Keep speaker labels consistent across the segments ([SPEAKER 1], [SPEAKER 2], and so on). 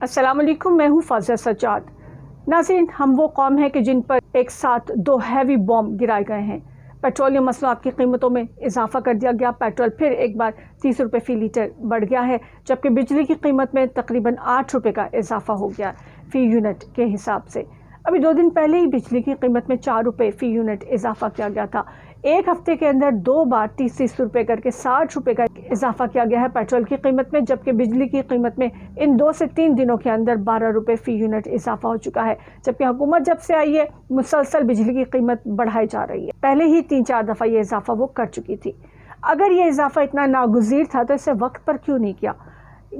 [SPEAKER 1] अस्सलाम वालेकुम, मैं हूँ फाज़िया सज्जाद। नाज़रीन, हम वो कौम है कि जिन पर एक साथ 2 हैवी बॉम्ब गिराए गए हैं। पेट्रोलियम मसनूआत की कीमतों में इजाफा कर दिया गया। पेट्रोल फिर एक बार 30 रुपये फ़ी लीटर बढ़ गया है, जबकि बिजली की कीमत में तकरीबन 8 रुपये का इजाफा हो गया फ़ी यूनिट के हिसाब से। अभी 2 दिन पहले ही बिजली की कीमत में 4 रुपये फ़ी यूनिट इजाफा किया गया था। एक हफ्ते के अंदर 2 बार 30 रुपये करके 60 रुपये का इजाफा किया गया है पेट्रोल की कीमत में, जबकि बिजली की कीमत में इन 2 से 3 दिनों के अंदर 12 रुपये फ़ी यूनिट इजाफा हो चुका है। जबकि हुकूमत जब से आई है मुसलसल बिजली की कीमत बढ़ाई जा रही है। पहले ही 3-4 दफ़ा ये इजाफा वो कर चुकी थी। अगर ये इजाफा इतना नागुज़ीर था तो इसे वक्त पर क्यों नहीं किया?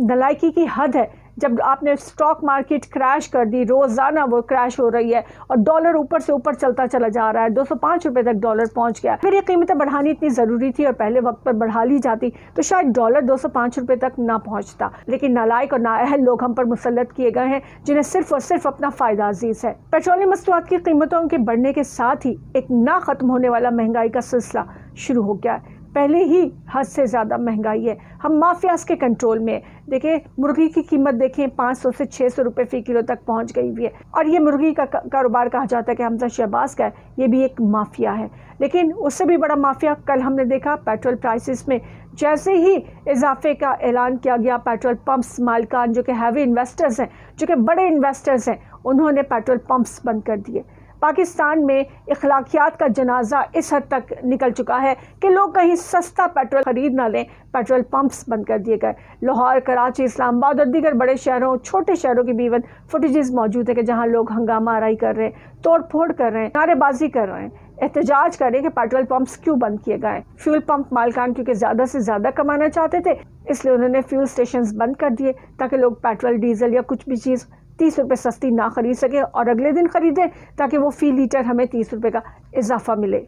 [SPEAKER 1] नालायकी की हद है। जब आपने स्टॉक मार्केट क्रैश कर दी, रोज़ाना वो क्रैश हो रही है और डॉलर ऊपर से ऊपर चलता चला जा रहा है, 205 रुपये तक डॉलर पहुंच गया। अगर ये कीमतें बढ़ानी इतनी ज़रूरी थी और पहले वक्त पर बढ़ा ली जाती तो शायद डॉलर 205 रुपये तक ना पहुंचता। लेकिन नालायक और नाअहल लोग हम पर मुसल्लत किए गए हैं, जिन्हें सिर्फ और सिर्फ अपना फ़ायदा अजीज़ है। पेट्रोलियम मसनूआत की कीमतों के बढ़ने के साथ ही एक ना ख़त्म होने वाला महंगाई का सिलसिला शुरू हो गया है। पहले ही हद से ज़्यादा महंगाई है, हम माफियाज के कंट्रोल में। देखिए, मुर्गी की कीमत देखें 500 से 600 रुपये फ़ी किलो तक पहुंच गई हुई है, और ये मुर्गी का कारोबार कहा जाता है कि हमजा शहबाज का है, ये भी एक माफिया है। लेकिन उससे भी बड़ा माफिया कल हमने देखा पेट्रोल प्राइसेस में। जैसे ही इजाफे का ऐलान किया गया, पेट्रोल पंप्स मालिकान जो कि हैवी इन्वेस्टर्स हैं, जो कि बड़े इन्वेस्टर्स हैं, उन्होंने पेट्रोल पंप्स बंद कर दिए। पाकिस्तान में इखलाकियात का जनाजा इस हद तक निकल चुका है कि लोग कहीं सस्ता पेट्रोल खरीद ना लें, पेट्रोल पंप्स बंद कर दिए गए। लाहौर, कराची, इस्लामाबाद और दीगर बड़े शहरों, छोटे शहरों की भी इवन फुटेजेस मौजूद है कि जहां लोग हंगामा आराई कर रहे हैं, तोड़ फोड़ कर रहे हैं, नारेबाजी कर रहे हैं, एहतजाज कर रहे हैं कि पेट्रोल पंप्स क्यों बंद किए गए। फ्यूल पंप मालिकान क्योंकि ज़्यादा से ज़्यादा कमाना चाहते थे, इसलिए उन्होंने फ्यूल स्टेशन बंद कर दिए ताकि लोग पेट्रोल, डीजल या कुछ भी चीज़ 30 रुपये सस्ती ना खरीद सके और अगले दिन खरीदें ताकि वो फ़ी लीटर हमें 30 रुपये का इजाफा मिले।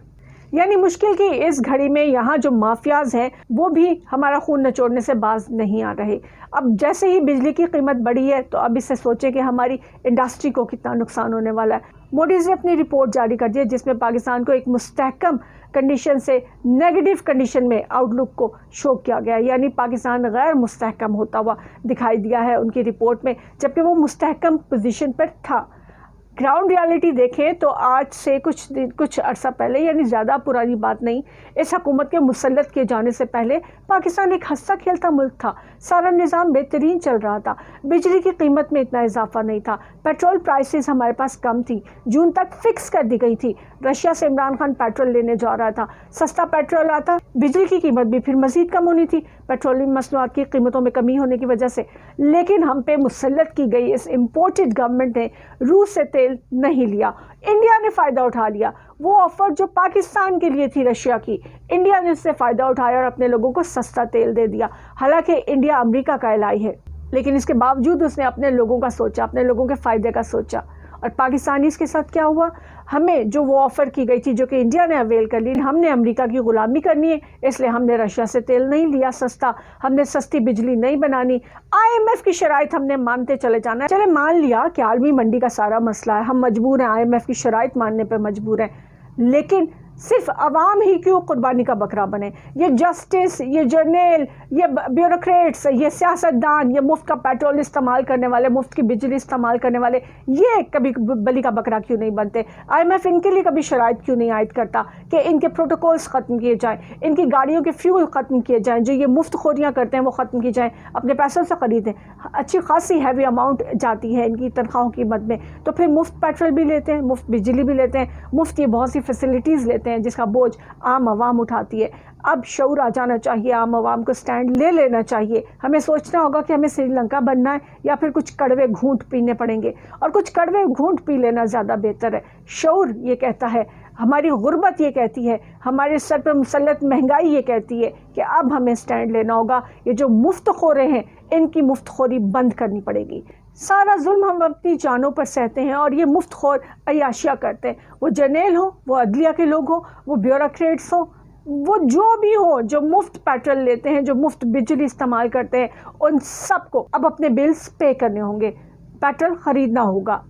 [SPEAKER 1] यानी मुश्किल की इस घड़ी में यहाँ जो माफियाज हैं वो भी हमारा खून नचोड़ने से बाज नहीं आ रहे। अब जैसे ही बिजली की कीमत बढ़ी है तो अब इससे सोचें कि हमारी इंडस्ट्री को कितना नुकसान होने वाला है। मोडीज़ ने अपनी रिपोर्ट जारी कर दी है, जिसमें पाकिस्तान को एक मुस्तहकम कंडीशन से नेगेटिव कंडीशन में आउटलुक को शो किया गया है। यानी पाकिस्तान गैर मुस्तहकम होता हुआ दिखाई दिया है उनकी रिपोर्ट में, जबकि वो मुस्तहकम पोजीशन पर था। ग्राउंड रियलिटी देखें तो आज से कुछ अरसा पहले, यानी ज़्यादा पुरानी बात नहीं, इस हुकूमत के मुसल्लत किए जाने से पहले पाकिस्तान एक हंसता खेलता मुल्क था। सारा निज़ाम बेहतरीन चल रहा था, बिजली की कीमत में इतना इजाफा नहीं था, पेट्रोल प्राइसेस हमारे पास कम थी, जून तक फिक्स कर दी गई थी। रशिया से इमरान खान पेट्रोल लेने जा रहा था, सस्ता पेट्रोल आता, बिजली की कीमत भी फिर मज़ीद कम होनी थी पेट्रोलियम मसनूआत की कीमतों में कमी होने की वजह से। लेकिन हम पे मुसल्लत की गई इस इम्पोर्टेड गवर्नमेंट ने रूस से तेल नहीं लिया, इंडिया ने फ़ायदा उठा लिया। वो ऑफर जो पाकिस्तान के लिए थी रशिया की, इंडिया ने उससे फ़ायदा उठाया और अपने लोगों को सस्ता तेल दे दिया। हालांकि इंडिया अमेरिका का एलाई है, लेकिन इसके बावजूद उसने अपने लोगों का सोचा, अपने लोगों के फ़ायदे का सोचा। और पाकिस्तानी के साथ क्या हुआ? हमें जो वो ऑफ़र की गई थी जो कि इंडिया ने अवेल कर ली, हमने अमेरिका की ग़ुलामी करनी है, इसलिए हमने रशिया से तेल नहीं लिया सस्ता, हमने सस्ती बिजली नहीं बनानी, IMF की शराइत हमने मानते चले जाना है। चले मान लिया कि आलमी मंडी का सारा मसला है, हम मजबूर हैं, IMF की शराइत मानने पर मजबूर हैं, लेकिन सिर्फ अवाम ही क्यों कुर्बानी का बकरा बने? ये जस्टिस, ये जर्नल, ये ब्यूरोक्रेट्स, ये सियासतदान, ये मुफ्त का पेट्रोल इस्तेमाल करने वाले, मुफ्त की बिजली इस्तेमाल करने वाले, ये कभी बलि का बकरा क्यों नहीं बनते? IMF इनके लिए कभी शराइत क्यों नहीं आयद करता कि इनके प्रोटोकॉल्स ख़त्म किए जाएँ, इनकी गाड़ियों के फ्यूल ख़त्म किए जाएँ, जो ये मुफ्त खोरियाँ करते हैं वो ख़त्म की जाएँ, अपने पैसों से ख़रीदें। अच्छी खासी हैवी अमाउंट जाती है इनकी तनख्वाहों की मद में, तो फिर मुफ्त पेट्रोल भी लेते हैं, मुफ्त बिजली भी लेते हैं, मुफ्त ये बहुत सी फैसिलिटीज़ लेते हैं जिसका बोझ आम आवाम उठाती है। अब शऊर आ जाना चाहिए, आम आवाम को स्टैंड ले लेना चाहिए। हमें सोचना होगा कि हमें श्रीलंका बनना है या फिर कुछ कड़वे घूंट पीने पड़ेंगे, और कुछ कड़वे घूंट पी लेना ज़्यादा बेहतर है। शऊर ये कहता है, हमारी गुर्बत ये कहती है, हमारे सर पर मुसल्लत महंगाई ये कहती है कि अब हमें स्टैंड लेना होगा। ये जो मुफ्त खोरे हैं, इनकी मुफ्त खोरी बंद करनी पड़ेगी। सारा जुल्म हम अपनी जानों पर सहते हैं और ये मुफ्त खोर अय्याशियाँ करते हैं। वो जर्नल हो, वो अदलिया के लोग हो, वो ब्यूरोक्रेट्स हो, वो जो भी हो, जो मुफ्त पेट्रोल लेते हैं, जो मुफ्त बिजली इस्तेमाल करते हैं, उन सबको अब अपने बिल्स पे करने होंगे, पेट्रोल ख़रीदना होगा।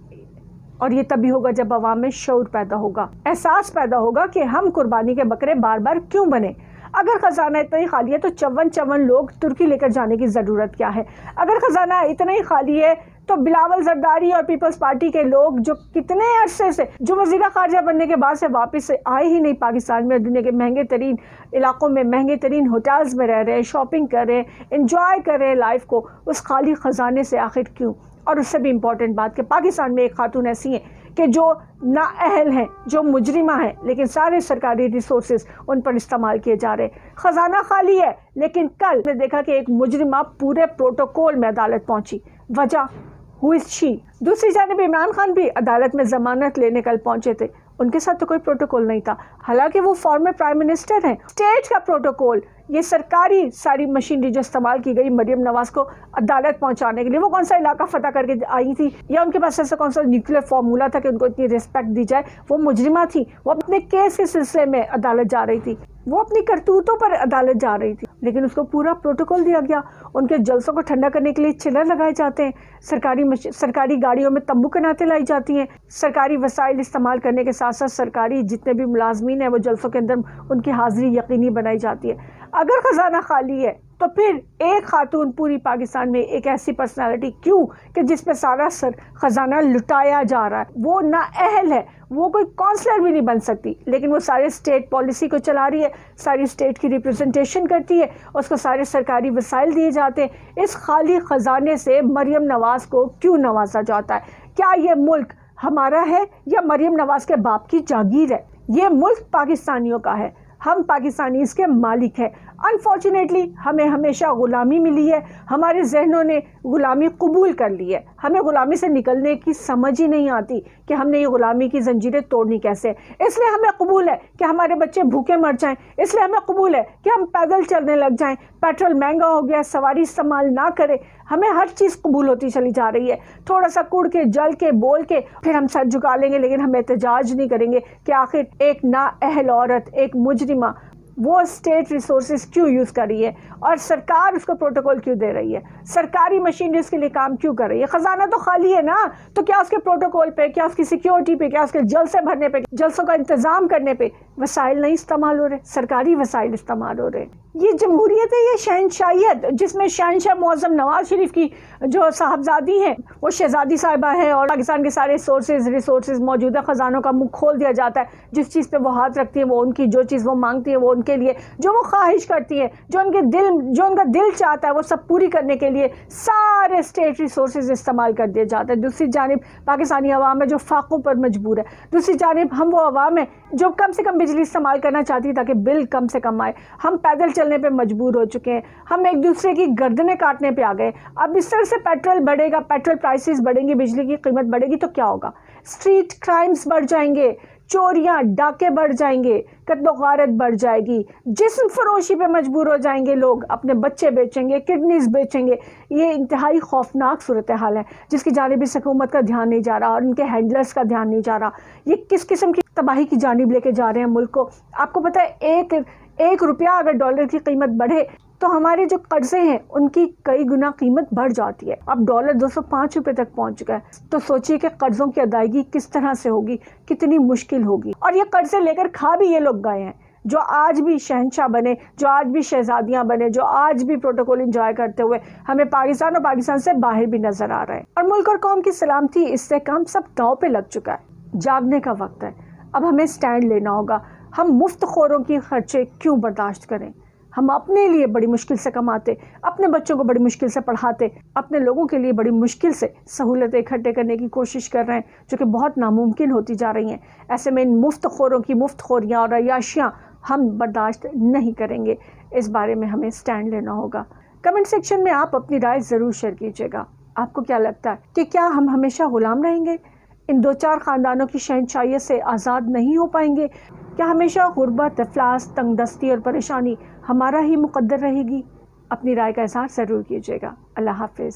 [SPEAKER 1] और ये तभी होगा जब अवाम में शऊर पैदा होगा, एहसास पैदा होगा कि हम कुर्बानी के बकरे बार बार क्यों बने। अगर खजाना इतना ही खाली है तो चवन चवन लोग तुर्की लेकर जाने की ज़रूरत क्या है? अगर खजाना इतना ही खाली है تو بلاول زرداری اور پیپلز پارٹی کے لوگ جو کتنے عرصے سے جو وزیر خارجہ بننے کے بعد سے واپس سے آئے ہی نہیں پاکستان میں، دنیا کے مہنگے ترین علاقوں میں مہنگے ترین ہوٹلز میں رہ رہے ہیں، شاپنگ کر رہے ہیں، انجوائے کر رہے ہیں لائف کو، اس خالی خزانے سے آخر کیوں؟ اور اس سے بھی امپورٹنٹ بات کہ پاکستان میں ایک خاتون ایسی ہیں کہ جو نااہل ہیں، جو مجرمہ ہیں، لیکن سارے سرکاری ریسورسز ان پر استعمال کیے جا رہے ہیں، خزانہ خالی ہے، لیکن کل نے دیکھا کہ ایک مجرمہ پورے پروٹوکول میں عدالت پہنچی، وجہ ہو از شی۔ دوسری جانب عمران خان بھی عدالت میں ضمانت لینے کل پہنچے تھے، ان کے ساتھ تو کوئی پروٹوکول نہیں تھا، حالانکہ وہ فارمر پرائم منسٹر ہیں۔ اسٹیٹ کا پروٹوکول، یہ سرکاری ساری مشینری جو استعمال کی گئی مریم نواز کو عدالت پہنچانے کے لیے، وہ کون سا علاقہ فتح کر کے آئی تھی، یا ان کے پاس ایسا کون سا نیوکلیر فارمولا تھا کہ ان کو اتنی ریسپیکٹ دی جائے؟ وہ مجرمہ تھی، وہ اپنے کیس کے سلسلے میں عدالت جا رہی تھی، وہ اپنی کرتوتوں پر عدالت جا رہی تھی، لیکن اس کو پورا پروٹوکول دیا گیا۔ ان کے جلسوں کو ٹھنڈا کرنے کے لیے چلر لگائے جاتے ہیں، سرکاری گاڑیوں میں تمبو کناتیں لائی جاتی ہیں، سرکاری وسائل استعمال کرنے کے ساتھ ساتھ سرکاری جتنے بھی ملازمین ہیں وہ جلسوں کے اندر ان کی حاضری یقینی بنائی جاتی ہے۔ اگر خزانہ خالی ہے تو پھر ایک خاتون پوری پاکستان میں ایک ایسی پرسنالٹی کیوں کہ جس پہ سارا خزانہ لٹایا جا رہا ہے؟ وہ نااہل ہے، وہ کوئی کونسلر بھی نہیں بن سکتی، لیکن وہ سارے اسٹیٹ پالیسی کو چلا رہی ہے، ساری اسٹیٹ کی ریپرزنٹیشن کرتی ہے، اس کو سارے سرکاری وسائل دیے جاتے ہیں۔ اس خالی خزانے سے مریم نواز کو کیوں نوازا جاتا ہے؟ کیا یہ ملک ہمارا ہے یا مریم نواز کے باپ کی جاگیر ہے؟ یہ ملک پاکستانیوں کا ہے، ہم پاکستانی اس کے مالک ہیں۔ انفارچونیٹلی ہمیں ہمیشہ غلامی ملی ہے، ہمارے ذہنوں نے غلامی قبول کر لی ہے، ہمیں غلامی سے نکلنے کی سمجھ ہی نہیں آتی کہ ہم نے یہ غلامی کی زنجیریں توڑنی کیسے۔ اس لیے ہمیں قبول ہے کہ ہمارے بچے بھوکے مر جائیں، اس لیے ہمیں قبول ہے کہ ہم پیدل چلنے لگ جائیں، پیٹرول مہنگا ہو گیا، سواری استعمال نہ کریں، ہمیں ہر چیز قبول ہوتی چلی جا رہی ہے۔ تھوڑا سا کڑ کے جل کے بول کے پھر ہم سر جھکا لیں گے، لیکن ہم احتجاج نہیں کریں گے کہ آخر ایک نااہل عورت، ایک مجرمہ، وہ اسٹیٹ ریسورسز کیوں یوز کر رہی ہے اور سرکار اس کو پروٹوکول کیوں دے رہی ہے، سرکاری مشینری اس کے لیے کام کیوں کر رہی ہے؟ خزانہ تو خالی ہے نا، تو کیا اس کے پروٹوکول پہ، کیا اس کی سیکیورٹی پہ، کیا اس کے جلسے بھرنے پہ، جلسوں کا انتظام کرنے پہ وسائل نہیں استعمال ہو رہے؟ سرکاری وسائل استعمال ہو رہے۔ یہ جمہوریت ہے، یہ شہنشاہیت جس میں شہنشاہ معظم نواز شریف کی جو صاحبزادی ہیں وہ شہزادی صاحبہ ہے، اور پاکستان کے سارے ریسورسز موجودہ خزانوں کا منہ کھول دیا جاتا ہے، جس چیز پہ وہ ہاتھ رکھتی ہیں وہ ان کی، جو چیز وہ مانگتی ہیں وہ ان کے لیے، جو وہ خواہش کرتی ہیں، جو ان کا دل چاہتا ہے وہ سب پوری کرنے کے لیے سارے اسٹیٹ ریسورسز استعمال کر دیا جاتا ہے۔ دوسری جانب پاکستانی عوام ہے جو فاقوں پر مجبور ہے، دوسری جانب ہم وہ عوام ہیں جو کم سے کم بجلی استعمال کرنا چاہتی ہے تاکہ بل کم سے کم آئے، ہم پیدل چلنے پہ مجبور ہو چکے ہیں، ہم ایک دوسرے کی گردنیں کاٹنے پہ آ گئے۔ اب اس طرح سے پیٹرول بڑھے گا، پیٹرول پرائسز بڑھیں گی، بجلی کی قیمت بڑھے گی تو کیا ہوگا؟ اسٹریٹ کرائمز بڑھ جائیں گے، چوریاں ڈاکے بڑھ جائیں گے، قتل و غارت بڑھ جائے گی، جسم فروشی پہ مجبور ہو جائیں گے لوگ، اپنے بچے بیچیں گے، کڈنیز بیچیں گے۔ یہ انتہائی خوفناک صورتحال ہے جس کی جانب اس حکومت کا دھیان نہیں جا رہا اور ان کے ہینڈلرز کا دھیان نہیں جا رہا۔ یہ کس قسم کی تباہی کی جانب لے کے جا رہے ہیں ملک کو؟ آپ کو پتہ ہے ایک روپیہ اگر ڈالر کی قیمت بڑھے تو ہمارے جو قرضے ہیں ان کی کئی گنا قیمت بڑھ جاتی ہے۔ اب ڈالر 205 روپے تک پہنچ چکا ہے، تو سوچئے کہ قرضوں کی ادائیگی کس طرح سے ہوگی، کتنی مشکل ہوگی۔ اور یہ قرضے لے کر کھا بھی یہ لوگ گئے ہیں جو آج بھی شہنشاہ بنے، جو آج بھی شہزادیاں بنے، جو آج بھی پروٹوکول انجوائے کرتے ہوئے ہمیں پاکستان اور پاکستان سے باہر بھی نظر آ رہے ہیں۔ اور ملک اور قوم کی سلامتی، اس سے کام سب داؤ پہ لگ چکا ہے۔ جاگنے کا وقت ہے، اب ہمیں سٹینڈ لینا ہوگا۔ ہم مفت خوروں کی خرچے کیوں برداشت کریں؟ ہم اپنے لیے بڑی مشکل سے کماتے، اپنے بچوں کو بڑی مشکل سے پڑھاتے، اپنے لوگوں کے لیے بڑی مشکل سے سہولتیں اکٹھے کرنے کی کوشش کر رہے ہیں جو کہ بہت ناممکن ہوتی جا رہی ہیں۔ ایسے میں ان مفت خوروں کی مفت خوریاں اور عیاشیاں ہم برداشت نہیں کریں گے۔ اس بارے میں ہمیں سٹینڈ لینا ہوگا۔ کمنٹ سیکشن میں آپ اپنی رائے ضرور شیئر کیجیے گا۔ آپ کو کیا لگتا ہے کہ کیا ہم ہمیشہ غلام رہیں گے، ان دو چار خاندانوں کی شہنشاہیت سے آزاد نہیں ہو پائیں گے؟ کیا ہمیشہ غربت، افلاس، تنگ دستی اور پریشانی ہمارا ہی مقدر رہے گی؟ اپنی رائے کا اظہار ضرور کیجیے گا۔ اللہ حافظ۔